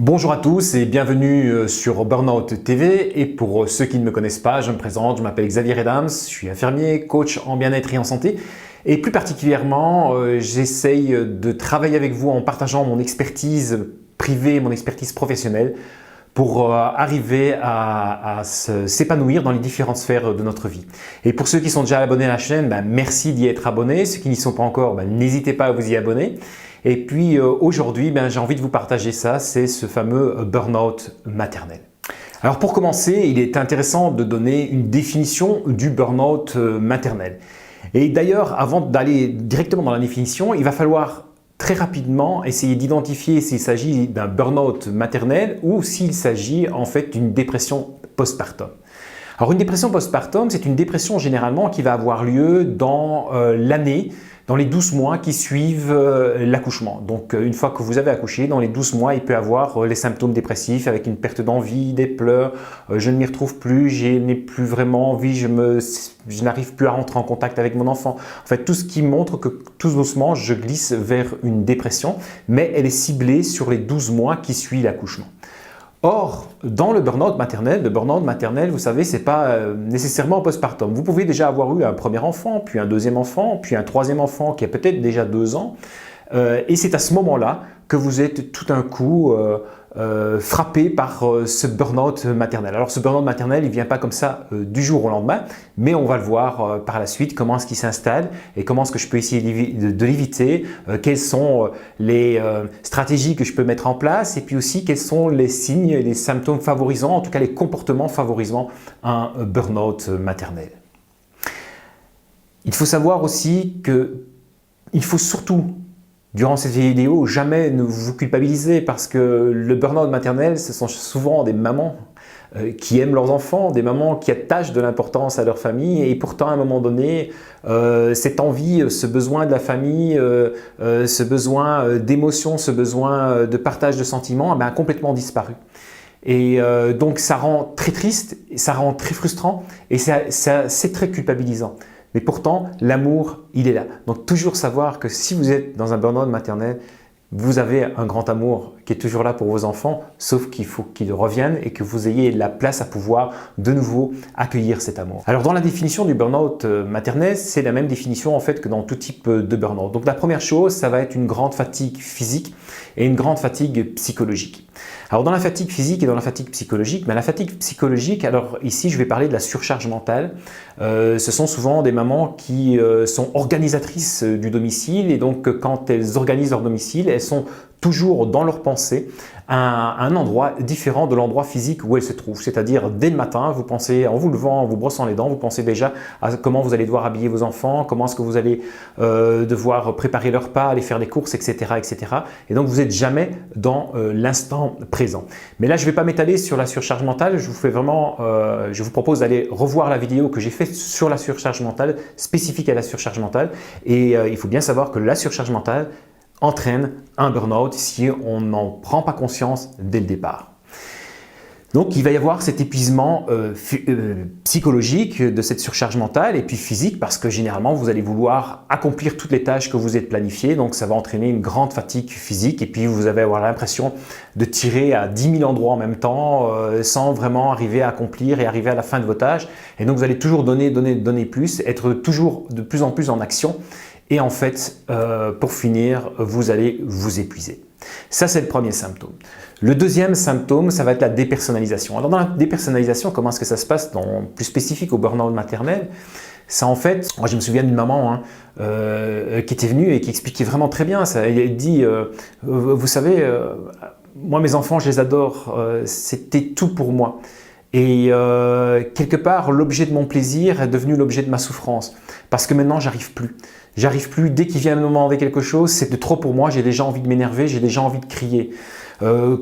Bonjour à tous et bienvenue sur Burnout TV. Et pour ceux qui ne me connaissent pas, je me présente, je m'appelle Xavier Redams, je suis infirmier, coach en bien-être et en santé. Et plus particulièrement, j'essaye de travailler avec vous en partageant mon expertise privée, mon expertise professionnelle pour arriver à s'épanouir dans les différentes sphères de notre vie. Et pour ceux qui sont déjà abonnés à la chaîne, merci d'y être abonnés. Ceux qui n'y sont pas encore, n'hésitez pas à vous y abonner. Et puis aujourd'hui, j'ai envie de vous partager ça, c'est ce fameux burn-out maternel. Alors pour commencer, il est intéressant de donner une définition du burn-out maternel. Et d'ailleurs, avant d'aller directement dans la définition, il va falloir très rapidement essayer d'identifier s'il s'agit d'un burn-out maternel ou s'il s'agit en fait d'une dépression postpartum. Alors une dépression postpartum, c'est une dépression généralement qui va avoir lieu dans l'année, dans les 12 mois qui suivent l'accouchement. Donc une fois que vous avez accouché, dans les 12 mois, il peut y avoir les symptômes dépressifs avec une perte d'envie, des pleurs, je ne m'y retrouve plus, je n'ai plus vraiment envie, je n'arrive plus à rentrer en contact avec mon enfant. En fait, tout ce qui montre que tout doucement, je glisse vers une dépression, mais elle est ciblée sur les 12 mois qui suivent l'accouchement. Or, dans le burn-out maternel, vous savez, ce n'est pas nécessairement postpartum. Vous pouvez déjà avoir eu un premier enfant, puis un deuxième enfant, puis un troisième enfant qui a peut-être déjà 2 ans. Et c'est à ce moment-là que vous êtes tout d'un coup frappé par ce burn-out maternel. Alors ce burn-out maternel, il ne vient pas comme ça du jour au lendemain, mais on va le voir par la suite, comment est-ce qu'il s'installe et comment est-ce que je peux essayer de l'éviter, quelles sont les stratégies que je peux mettre en place et puis aussi quels sont les signes et les symptômes favorisants, en tout cas les comportements favorisant un burn-out maternel. Il faut savoir aussi qu'il faut surtout durant cette vidéo, jamais ne vous culpabilisez parce que le burn-out maternel, ce sont souvent des mamans qui aiment leurs enfants, des mamans qui attachent de l'importance à leur famille et pourtant à un moment donné, cette envie, ce besoin de la famille, ce besoin d'émotion, ce besoin de partage de sentiments a complètement disparu. Et donc ça rend très triste, ça rend très frustrant et c'est très culpabilisant. Mais pourtant, l'amour, il est là. Donc toujours savoir que si vous êtes dans un burn-out maternel, vous avez un grand amour qui est toujours là pour vos enfants, sauf qu'il faut qu'ils reviennent et que vous ayez la place à pouvoir de nouveau accueillir cet amour. Alors dans la définition du burn-out maternel, c'est la même définition en fait que dans tout type de burn-out. Donc la première chose, ça va être une grande fatigue physique et une grande fatigue psychologique. Alors dans la fatigue physique et dans la fatigue psychologique, la fatigue psychologique, alors ici je vais parler de la surcharge mentale. Ce sont souvent des mamans qui sont organisatrices du domicile et donc quand elles organisent leur domicile, elles sont toujours dans leur pensée à un endroit différent de l'endroit physique où elles se trouvent. C'est-à-dire dès le matin, vous pensez, en vous levant, en vous brossant les dents, vous pensez déjà à comment vous allez devoir habiller vos enfants, comment est-ce que vous allez devoir préparer leur repas, aller faire des courses, etc. etc. Et donc vous n'êtes jamais dans l'instant présent. Mais là, je ne vais pas m'étaler sur la surcharge mentale, je vous propose d'aller revoir la vidéo que j'ai faite sur la surcharge mentale, spécifique à la surcharge mentale. Et il faut bien savoir que la surcharge mentale entraîne un burn-out si on n'en prend pas conscience dès le départ. Donc il va y avoir cet épuisement psychologique de cette surcharge mentale et puis physique parce que généralement vous allez vouloir accomplir toutes les tâches que vous êtes planifiées, donc ça va entraîner une grande fatigue physique et puis vous allez avoir l'impression de tirer à 10 000 endroits en même temps sans vraiment arriver à accomplir et arriver à la fin de vos tâches et donc vous allez toujours donner plus, être toujours de plus en plus en action. Et en fait, pour finir, vous allez vous épuiser. Ça, c'est le premier symptôme. Le deuxième symptôme, ça va être la dépersonnalisation. Alors dans la dépersonnalisation, comment est-ce que ça se passe plus spécifique au burn-out maternel? Ça en fait, moi je me souviens d'une maman qui était venue et qui expliquait vraiment très bien ça. Elle dit, vous savez, moi mes enfants, je les adore, c'était tout pour moi. Et quelque part, l'objet de mon plaisir est devenu l'objet de ma souffrance. Parce que maintenant, j'arrive plus. J'arrive plus, dès qu'il vient me demander quelque chose, c'est de trop pour moi, j'ai déjà envie de m'énerver, j'ai déjà envie de crier.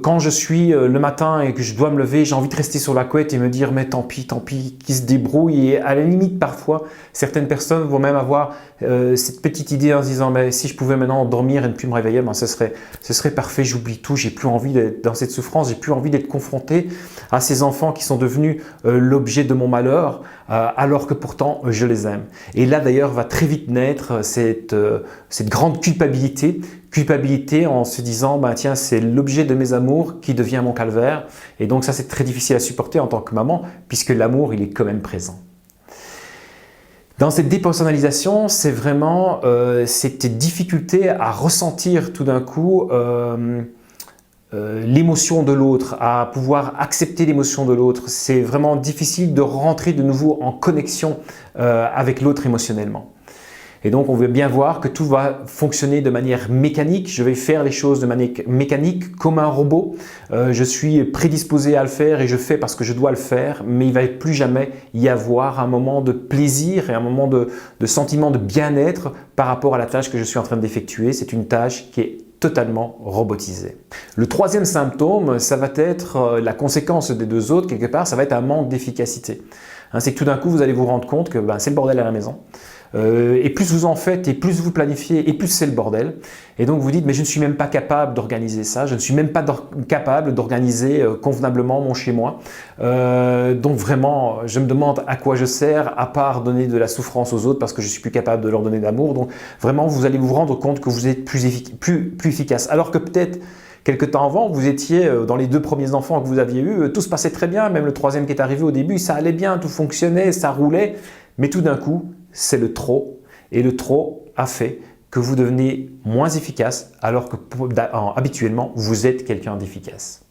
Quand je suis le matin et que je dois me lever, j'ai envie de rester sur la couette et me dire mais tant pis, qui se débrouille. Et à la limite, parfois, certaines personnes vont même avoir cette petite idée en se disant mais si je pouvais maintenant dormir et ne plus me réveiller, ce serait parfait, j'oublie tout, j'ai plus envie d'être dans cette souffrance, j'ai plus envie d'être confronté à ces enfants qui sont devenus l'objet de mon malheur, alors que pourtant je les aime. Et là d'ailleurs va très vite naître cette grande culpabilité en se disant ben, tiens, c'est l'objet de mes amours qui devient mon calvaire. Et donc ça c'est très difficile à supporter en tant que maman puisque l'amour il est quand même présent. Dans cette dépersonnalisation, c'est vraiment cette difficulté à ressentir tout d'un coup l'émotion de l'autre, à pouvoir accepter l'émotion de l'autre. C'est vraiment difficile de rentrer de nouveau en connexion avec l'autre émotionnellement. Et donc on veut bien voir que tout va fonctionner de manière mécanique. Je vais faire les choses de manière mécanique comme un robot. Je suis prédisposé à le faire et je fais parce que je dois le faire, mais il ne va plus jamais y avoir un moment de plaisir et un moment de sentiment de bien-être par rapport à la tâche que je suis en train d'effectuer. C'est une tâche qui est totalement robotisée. Le troisième symptôme, ça va être la conséquence des deux autres, quelque part, ça va être un manque d'efficacité. C'est que tout d'un coup, vous allez vous rendre compte que c'est le bordel à la maison. Et plus vous en faites et plus vous planifiez et plus c'est le bordel. Et donc vous dites mais je ne suis même pas capable d'organiser ça, je ne suis même pas capable d'organiser convenablement mon chez-moi. Donc vraiment je me demande à quoi je sers à part donner de la souffrance aux autres parce que je ne suis plus capable de leur donner d'amour. Donc vraiment vous allez vous rendre compte que vous êtes plus efficace. Alors que peut-être quelque temps avant, vous étiez dans les 2 premiers enfants que vous aviez eus, tout se passait très bien, même le 3e qui est arrivé au début, ça allait bien, tout fonctionnait, ça roulait, mais tout d'un coup, c'est le trop, et le trop a fait que vous devenez moins efficace alors que habituellement, vous êtes quelqu'un d'efficace.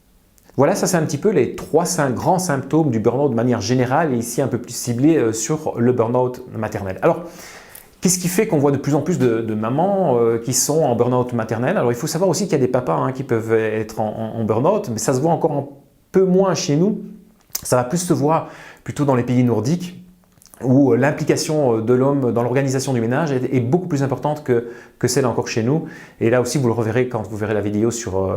Voilà, ça c'est un petit peu les 3 grands symptômes du burn-out de manière générale et ici un peu plus ciblé sur le burn-out maternel. Alors, qu'est-ce qui fait qu'on voit de plus en plus de mamans qui sont en burn-out maternel? Alors, il faut savoir aussi qu'il y a des papas qui peuvent être en burn-out, mais ça se voit encore un peu moins chez nous. Ça va plus se voir plutôt dans les pays nordiques où l'implication de l'homme dans l'organisation du ménage est beaucoup plus importante que celle encore chez nous. Et là aussi, vous le reverrez quand vous verrez la vidéo sur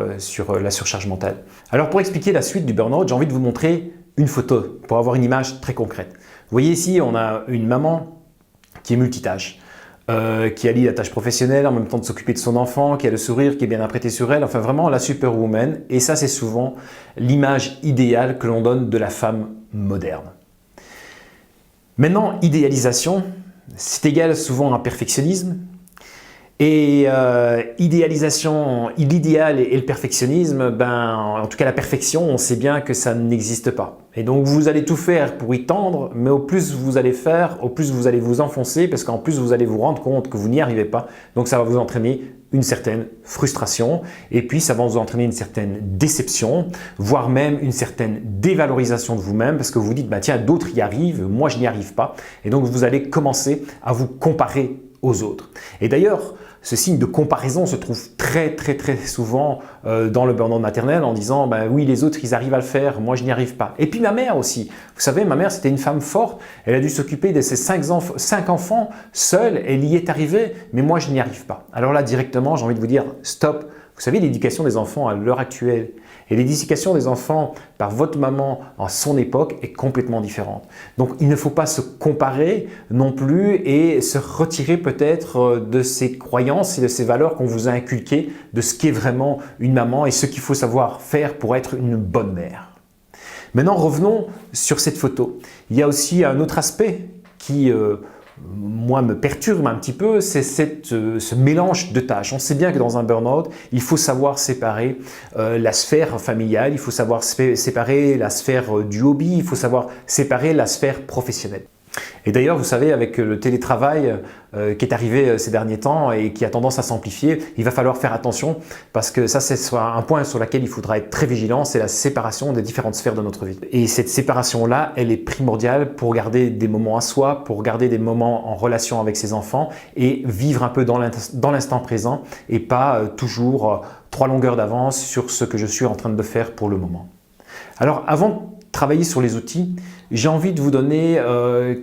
la surcharge mentale. Alors, pour expliquer la suite du burn-out, j'ai envie de vous montrer une photo pour avoir une image très concrète. Vous voyez ici, on a une maman qui est multitâche, qui allie la tâche professionnelle en même temps de s'occuper de son enfant, qui a le sourire, qui est bien apprêté sur elle, enfin vraiment la superwoman. Et ça, c'est souvent l'image idéale que l'on donne de la femme moderne. Maintenant, idéalisation, c'est égal souvent à perfectionnisme. Et idéalisation, l'idéal et le perfectionnisme, en tout cas la perfection, on sait bien que ça n'existe pas. Et donc vous allez tout faire pour y tendre, mais au plus vous allez faire, au plus vous allez vous enfoncer, parce qu'en plus vous allez vous rendre compte que vous n'y arrivez pas. Donc ça va vous entraîner une certaine frustration, et puis ça va vous entraîner une certaine déception, voire même une certaine dévalorisation de vous-même, parce que vous vous dites, tiens, d'autres y arrivent, moi je n'y arrive pas. Et donc vous allez commencer à vous comparer aux autres. Et d'ailleurs, ce signe de comparaison se trouve très souvent dans le burn-out maternel en disant oui, les autres ils arrivent à le faire, moi je n'y arrive pas. Et puis ma mère aussi. Vous savez, ma mère c'était une femme forte, elle a dû s'occuper de ses 5 enfants seule, elle y est arrivée, mais moi je n'y arrive pas. Alors là directement j'ai envie de vous dire stop. Vous savez, l'éducation des enfants à l'heure actuelle et l'éducation des enfants par votre maman à son époque est complètement différente. Donc, il ne faut pas se comparer non plus et se retirer peut-être de ces croyances et de ces valeurs qu'on vous a inculquées de ce qu'est vraiment une maman et ce qu'il faut savoir faire pour être une bonne mère. Maintenant, revenons sur cette photo. Il y a aussi un autre aspect qui moi, me perturbe un petit peu, c'est ce mélange de tâches. On sait bien que dans un burn-out, il faut savoir séparer la sphère familiale, il faut savoir séparer la sphère du hobby, il faut savoir séparer la sphère professionnelle. Et d'ailleurs, vous savez, avec le télétravail qui est arrivé ces derniers temps et qui a tendance à s'amplifier, il va falloir faire attention parce que ça, c'est un point sur lequel il faudra être très vigilant, c'est la séparation des différentes sphères de notre vie. Et cette séparation-là, elle est primordiale pour garder des moments à soi, pour garder des moments en relation avec ses enfants et vivre un peu dans l'instant présent et pas toujours 3 longueurs d'avance sur ce que je suis en train de faire pour le moment. Alors, avant de travailler sur les outils, j'ai envie de vous donner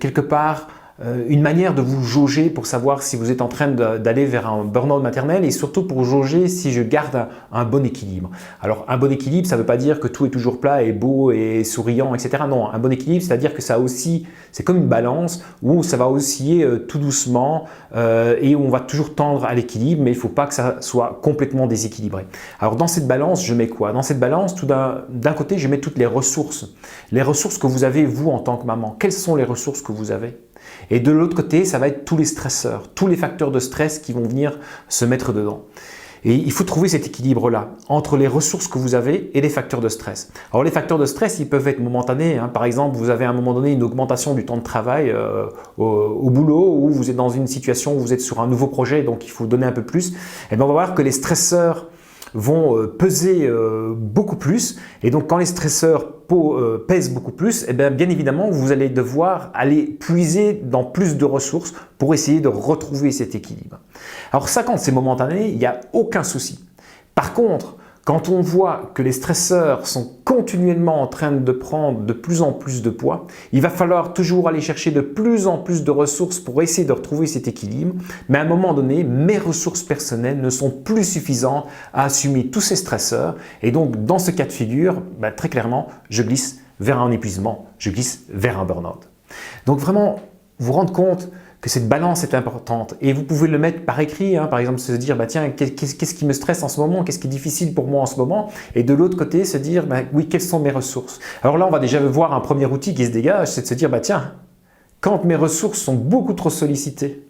quelque part une manière de vous jauger pour savoir si vous êtes en train d'aller vers un burn-out maternel et surtout pour jauger si je garde un bon équilibre. Alors un bon équilibre, ça ne veut pas dire que tout est toujours plat et beau et souriant, etc. Non, un bon équilibre, c'est-à-dire que ça aussi, c'est comme une balance où ça va osciller tout doucement et où on va toujours tendre à l'équilibre, mais il ne faut pas que ça soit complètement déséquilibré. Alors dans cette balance, je mets quoi? Dans cette balance, tout d'un côté, je mets toutes les ressources que vous avez vous en tant que maman. Quelles sont les ressources que vous avez? Et de l'autre côté, ça va être tous les stresseurs, tous les facteurs de stress qui vont venir se mettre dedans. Et il faut trouver cet équilibre-là entre les ressources que vous avez et les facteurs de stress. Alors les facteurs de stress, ils peuvent être momentanés. Par exemple, vous avez à un moment donné une augmentation du temps de travail au boulot ou vous êtes dans une situation où vous êtes sur un nouveau projet, donc il faut donner un peu plus. Et bien on va voir que les stresseurs vont peser beaucoup plus et donc quand les stresseurs pèsent beaucoup plus, et bien évidemment vous allez devoir aller puiser dans plus de ressources pour essayer de retrouver cet équilibre. Alors ça, quand c'est momentané, il n'y a aucun souci. Par contre, quand on voit que les stresseurs sont continuellement en train de prendre de plus en plus de poids, il va falloir toujours aller chercher de plus en plus de ressources pour essayer de retrouver cet équilibre. Mais à un moment donné, mes ressources personnelles ne sont plus suffisantes à assumer tous ces stresseurs. Et donc, dans ce cas de figure, très clairement, je glisse vers un épuisement, je glisse vers un burn-out. Donc vraiment, vous rendre compte que cette balance est importante et vous pouvez le mettre par écrit, par exemple se dire tiens, qu'est-ce qui me stresse en ce moment, qu'est-ce qui est difficile pour moi en ce moment, et de l'autre côté se dire oui, quelles sont mes ressources. Alors là on va déjà voir un premier outil qui se dégage, c'est de se dire tiens, quand mes ressources sont beaucoup trop sollicitées,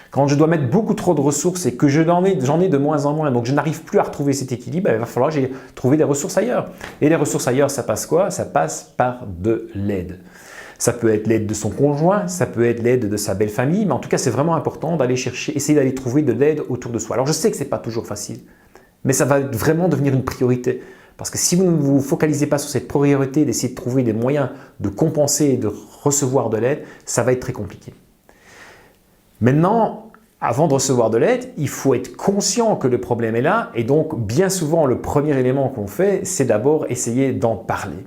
quand je dois mettre beaucoup trop de ressources et que j'en ai de moins en moins, donc je n'arrive plus à retrouver cet équilibre, il va falloir que j'aille trouver des ressources ailleurs. Et les ressources ailleurs, ça passe quoi? Ça passe par de l'aide. Ça peut être l'aide de son conjoint, ça peut être l'aide de sa belle famille, mais en tout cas, c'est vraiment important d'aller chercher, essayer d'aller trouver de l'aide autour de soi. Alors, je sais que ce n'est pas toujours facile, mais ça va vraiment devenir une priorité. Parce que si vous ne vous focalisez pas sur cette priorité d'essayer de trouver des moyens de compenser et de recevoir de l'aide, ça va être très compliqué. Maintenant, avant de recevoir de l'aide, il faut être conscient que le problème est là et donc, bien souvent, le premier élément qu'on fait, c'est d'abord essayer d'en parler.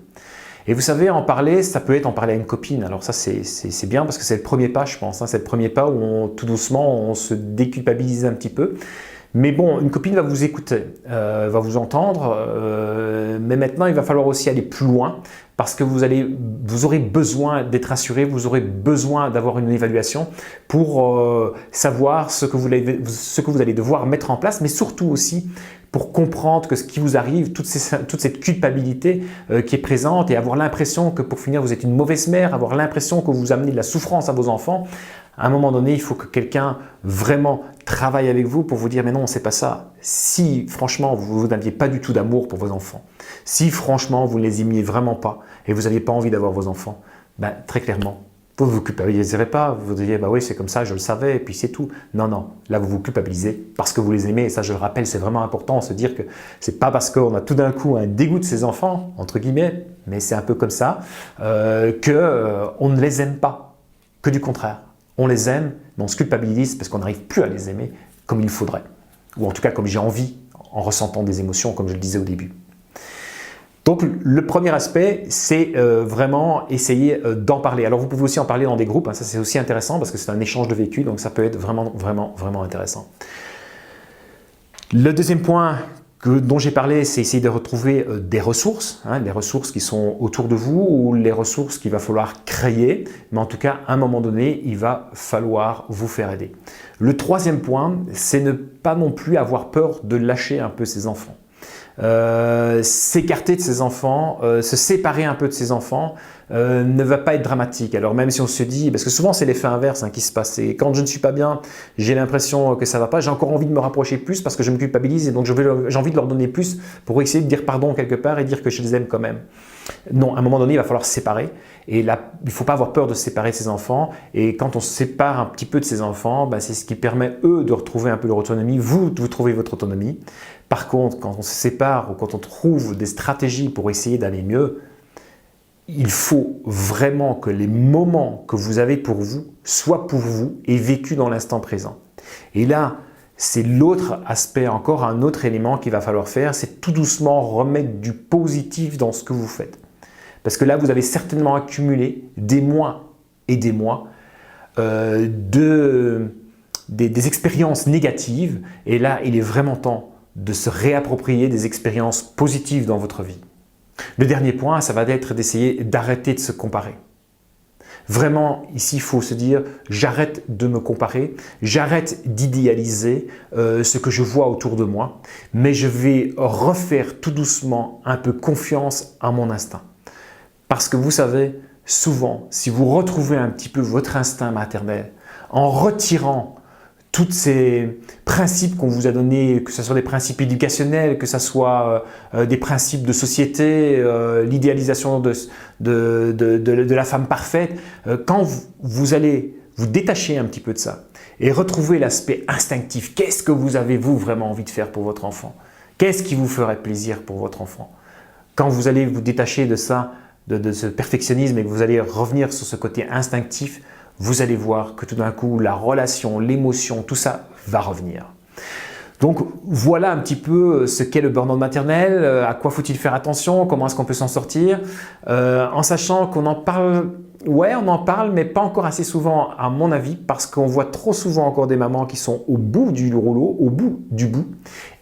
Et vous savez, en parler, ça peut être en parler à une copine. Alors ça, c'est bien parce que c'est le premier pas, je pense. C'est le premier pas où tout doucement, on se déculpabilise un petit peu. Mais bon, une copine va vous écouter, va vous entendre, mais maintenant, il va falloir aussi aller plus loin parce que vous aurez besoin d'être assuré, vous aurez besoin d'avoir une évaluation pour savoir ce que vous allez devoir mettre en place, mais surtout aussi pour comprendre que ce qui vous arrive, toute cette culpabilité qui est présente et avoir l'impression que pour finir, vous êtes une mauvaise mère, avoir l'impression que vous amenez de la souffrance à vos enfants. À un moment donné, il faut que quelqu'un vraiment travaille avec vous pour vous dire « mais non, c'est pas ça ». Si franchement, vous n'aviez pas du tout d'amour pour vos enfants, si franchement, vous ne les aimiez vraiment pas et vous n'aviez pas envie d'avoir vos enfants, très clairement, vous ne vous culpabiliserez pas, vous diriez « oui, c'est comme ça, je le savais et puis c'est tout ». Non, non, là vous vous culpabilisez parce que vous les aimez et ça je le rappelle, c'est vraiment important de se dire que c'est pas parce qu'on a tout d'un coup un dégoût de ses enfants, entre guillemets, mais c'est un peu comme ça, qu'on ne les aime pas, que du contraire. On les aime, mais on se culpabilise parce qu'on n'arrive plus à les aimer comme il faudrait. Ou en tout cas comme j'ai envie en ressentant des émotions, comme je le disais au début. Donc le premier aspect, c'est vraiment essayer d'en parler. Alors vous pouvez aussi en parler dans des groupes, ça c'est aussi intéressant parce que c'est un échange de vécu, donc ça peut être vraiment, vraiment, vraiment intéressant. Le deuxième point dont j'ai parlé, c'est essayer de retrouver des ressources, les ressources qui sont autour de vous ou les ressources qu'il va falloir créer. Mais en tout cas, à un moment donné, il va falloir vous faire aider. Le troisième point, c'est ne pas non plus avoir peur de lâcher un peu ses enfants. S'écarter de ses enfants, se séparer un peu de ses enfants ne va pas être dramatique. Alors même si on se dit, parce que souvent c'est l'effet inverse qui se passe, et quand je ne suis pas bien, j'ai l'impression que ça ne va pas, j'ai encore envie de me rapprocher plus parce que je me culpabilise et donc j'ai envie de leur donner plus pour essayer de dire pardon quelque part et dire que je les aime quand même. Non, à un moment donné, il va falloir se séparer et là, il ne faut pas avoir peur de se séparer de ses enfants et quand on se sépare un petit peu de ses enfants, c'est ce qui permet eux de retrouver un peu leur autonomie, vous trouvez votre autonomie. Par contre, quand on se sépare ou quand on trouve des stratégies pour essayer d'aller mieux, il faut vraiment que les moments que vous avez pour vous soient pour vous et vécus dans l'instant présent. Et là, c'est l'autre aspect, encore un autre élément qu'il va falloir faire, c'est tout doucement remettre du positif dans ce que vous faites. Parce que là, vous avez certainement accumulé des mois et des mois des expériences négatives. Et là, il est vraiment temps de se réapproprier des expériences positives dans votre vie. Le dernier point, ça va être d'essayer d'arrêter de se comparer. Vraiment, ici, il faut se dire, j'arrête de me comparer, j'arrête d'idéaliser ce que je vois autour de moi, mais je vais refaire tout doucement un peu confiance à mon instinct. Parce que vous savez, souvent, si vous retrouvez un petit peu votre instinct maternel, en retirant tous ces principes qu'on vous a donnés, que ce soit des principes éducationnels, que ce soit des principes de société, l'idéalisation de la femme parfaite, quand vous allez vous détacher un petit peu de ça et retrouver l'aspect instinctif, qu'est-ce que vous avez vous vraiment envie de faire pour votre enfant? Qu'est-ce qui vous ferait plaisir pour votre enfant? Quand vous allez vous détacher de ça, de ce perfectionnisme et que vous allez revenir sur ce côté instinctif, vous allez voir que tout d'un coup, la relation, l'émotion, tout ça va revenir. Donc voilà un petit peu ce qu'est le burn-out maternel, à quoi faut-il faire attention, comment est-ce qu'on peut s'en sortir, en sachant qu'on en parle, ouais on en parle, mais pas encore assez souvent à mon avis, parce qu'on voit trop souvent encore des mamans qui sont au bout du rouleau, au bout du bout,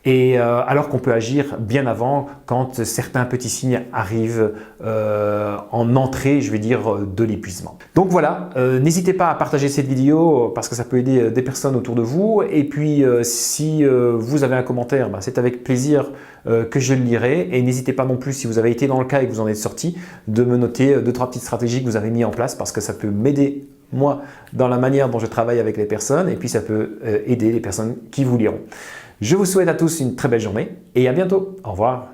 et alors qu'on peut agir bien avant quand certains petits signes arrivent en entrée, je vais dire, de l'épuisement. Donc voilà, n'hésitez pas à partager cette vidéo parce que ça peut aider des personnes autour de vous. Et puis si vous avez un commentaire, c'est avec plaisir que je le lirai. Et n'hésitez pas non plus, si vous avez été dans le cas et que vous en êtes sorti, de me noter 2-3 petites stratégies que vous avez mis en place parce que ça peut m'aider moi dans la manière dont je travaille avec les personnes et puis ça peut aider les personnes qui vous liront. Je vous souhaite à tous une très belle journée et à bientôt. Au revoir.